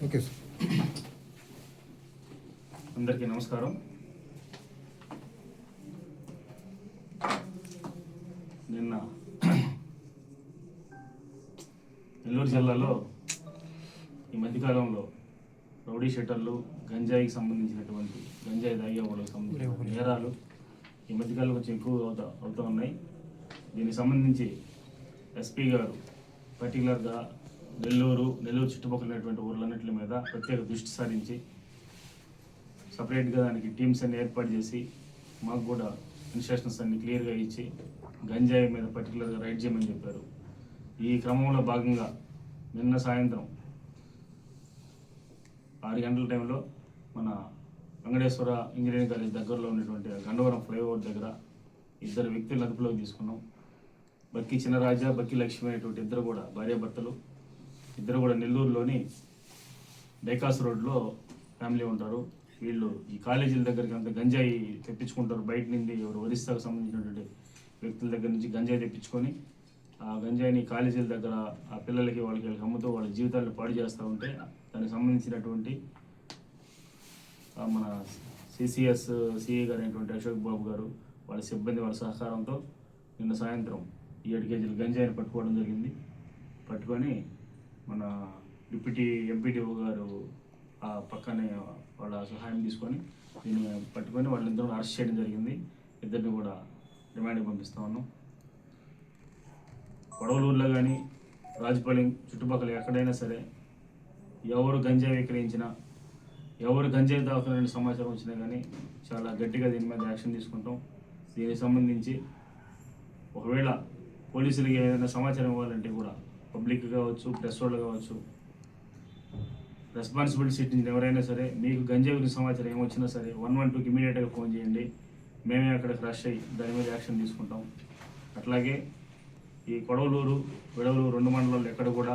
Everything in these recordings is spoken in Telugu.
Okay sir. అందరికీ నమస్కారం. నిన్న నెల్లూరు జిల్లాలో ఈ మధ్యకాలంలో రౌడీ షెటర్లు, గంజాయికి సంబంధించినటువంటి గంజాయి తాగే వాళ్ళకి సంబంధించిన నేరాలు ఈ మధ్యకాలంలో కొంచెం ఎక్కువ అవుతూ ఉన్నాయి. దీనికి సంబంధించి ఎస్పీ గారు పర్టికులర్గా నెల్లూరు చుట్టుపక్కల ఉన్నటువంటి ఊర్లన్నింటి మీద ప్రత్యేక దృష్టి సారించి సపరేట్గా దానికి టీమ్స్ అన్ని ఏర్పాటు చేసి మాకు కూడా ఇన్స్ట్రక్షన్స్ అన్ని క్లియర్గా ఇచ్చి గంజాయి మీద పర్టికులర్గా రైడ్ చేయమని చెప్పారు. ఈ క్రమంలో భాగంగా నిన్న సాయంత్రం 6 గంటల టైంలో మన వెంకటేశ్వర ఇంజనీరింగ్ కాలేజ్ దగ్గరలో ఉన్నటువంటి గండవరం ఫ్లైఓవర్ దగ్గర 2 వ్యక్తులను అదుపులోకి తీసుకున్నాం. బక్కి చిన్నరాజా, బక్కి లక్ష్మి అనేటువంటి ఇద్దరు కూడా భార్యాభర్తలు. ఇద్దరు కూడా నెల్లూరులోని డైకాస్ రోడ్లో ఫ్యామిలీ ఉంటారు. వీళ్ళు ఈ కాలేజీల దగ్గరికి అంత గంజాయి తెప్పించుకుంటారు. బయట నుండి ఎవరు ఒరిస్సాకు సంబంధించినటువంటి వ్యక్తుల దగ్గర నుంచి గంజాయి తెప్పించుకొని ఆ గంజాయిని కాలేజీల దగ్గర ఆ పిల్లలకి వాళ్ళకి అమ్ముతూ వాళ్ళ జీవితాలను పాడు చేస్తూ ఉంటే దానికి సంబంధించినటువంటి మన సిసిఎస్ సిఏ గారు అయినటువంటి అశోక్ బాబు గారు వాళ్ళ సిబ్బంది వాళ్ళ సహకారంతో నిన్న సాయంత్రం 7 కేజీలు గంజాయిని పట్టుకోవడం జరిగింది. పట్టుకొని మన డిప్యూటీ ఎంపీటీఓ గారు ఆ పక్కనే వాళ్ళ సహాయం తీసుకొని దీన్ని పట్టుకొని వాళ్ళిద్దరూ అరెస్ట్ చేయడం జరిగింది. ఇద్దరిని కూడా రిమాండ్కి పంపిస్తా ఉన్నాం. కొడవలూరులో కానీ రాజపాలెం చుట్టుపక్కల ఎక్కడైనా సరే ఎవరు గంజాయి విక్రయించినా, ఎవరు గంజాయి దాకుతున్న సమాచారం వచ్చినా కానీ చాలా గట్టిగా దీని మీద యాక్షన్ తీసుకుంటాం. దీనికి సంబంధించి ఒకవేళ పోలీసులకి ఏదైనా సమాచారం ఇవ్వాలంటే కూడా పబ్లిక్ కావచ్చు, ప్రెస్ వాళ్ళు కావచ్చు, రెస్పాన్సిబిలిటీ సిటిజన్ ఎవరైనా సరే మీకు గంజాయి గురించి సమాచారం ఏమొచ్చినా సరే 112కి ఇమీడియట్గా ఫోన్ చేయండి. మేమే అక్కడికి రష్ అయ్యి దాని మీద యాక్షన్ తీసుకుంటాం. అట్లాగే ఈ కొడవలూరు, విడవలూరు 2 మండలాల్లో ఎక్కడ కూడా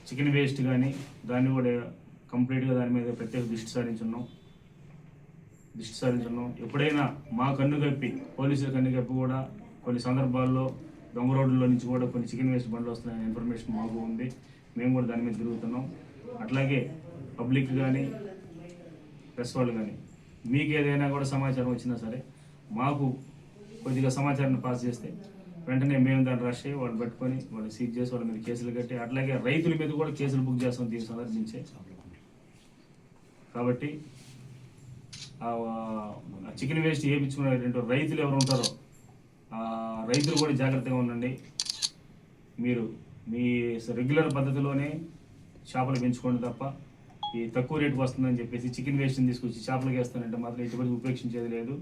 చికెన్ వేస్ట్ కానీ దాన్ని కూడా కంప్లీట్గా దాని మీద ప్రత్యేక దృష్టి సారించున్నాం. ఎప్పుడైనా మా కన్ను కప్పి పోలీసుల కన్ను కప్పి కూడా కొన్ని సందర్భాల్లో దొంగ రోడ్లలో నుంచి కూడా కొన్ని చికెన్ వేస్ట్ బండ్లు వస్తున్నాయనే ఇన్ఫర్మేషన్ మాకు ఉంది. మేము కూడా దాని మీద తిరుగుతున్నాం. అట్లాగే పబ్లిక్ కానీ ప్రెస్ వాళ్ళు కానీ మీకు ఏదైనా కూడా సమాచారం వచ్చినా సరే మాకు కొద్దిగా సమాచారాన్ని పాస్ చేస్తే వెంటనే మేము దాన్ని రష్ అయ్యి వాళ్ళు పట్టుకొని వాళ్ళు సీజ్ చేసి వాళ్ళ మీద కేసులు కట్టి అట్లాగే రైతుల మీద కూడా కేసులు బుక్ చేస్తాం దీనికి సందర్భించే. కాబట్టి చికెన్ వేస్ట్ వేయించుకునేటువంటి రైతులు ఎవరు ఉంటారో రైతులు కూడా జాగ్రత్తగా ఉండండి. మీరు మీ రెగ్యులర్ పద్ధతిలోనే చేపలు పెంచుకోండి తప్ప ఈ తక్కువ రేటుకు వస్తుందని చెప్పేసి చికెన్ వేస్ట్ని తీసుకొచ్చి చేపలకి వేస్తానంటే మాత్రం ఎటువంటి ఉపేక్షించేది లేదు.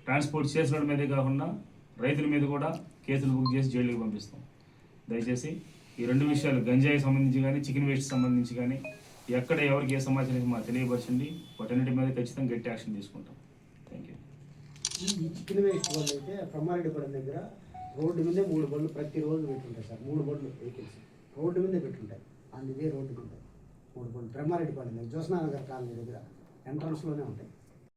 ట్రాన్స్పోర్ట్ చేసిన వాళ్ళ మీదే కాకుండా రైతుల మీద కూడా కేసులు బుక్ చేసి జైలుకి పంపిస్తాం. దయచేసి ఈ 2 విషయాలు గంజాయి సంబంధించి కానీ చికెన్ వేస్ట్ సంబంధించి కానీ ఎక్కడ ఎవరికి ఏ సమాచారం మాకు తెలియపరచండి. వాటన్నిటి మీద ఖచ్చితంగా గట్టి యాక్షన్ తీసుకుంటాం. Thank you. ఈ చికెన్ వేస్ట్ వాళ్ళు అయితే బ్రహ్మారెడ్డిపురం దగ్గర రోడ్డు మీదే 3 బండ్లు ప్రతిరోజు పెట్టుంటాయి సార్. 3 బండ్లు వెహికల్స్ రోడ్డు మీదే పెట్టుంటాయి. ఇదే రోడ్డు మీద 3 బండ్లు బ్రహ్మారెడ్డిపాలెం దగ్గర జ్యోత్స్నానగర్ కాలనీ దగ్గర ఎంట్రన్స్లోనే ఉంటాయి.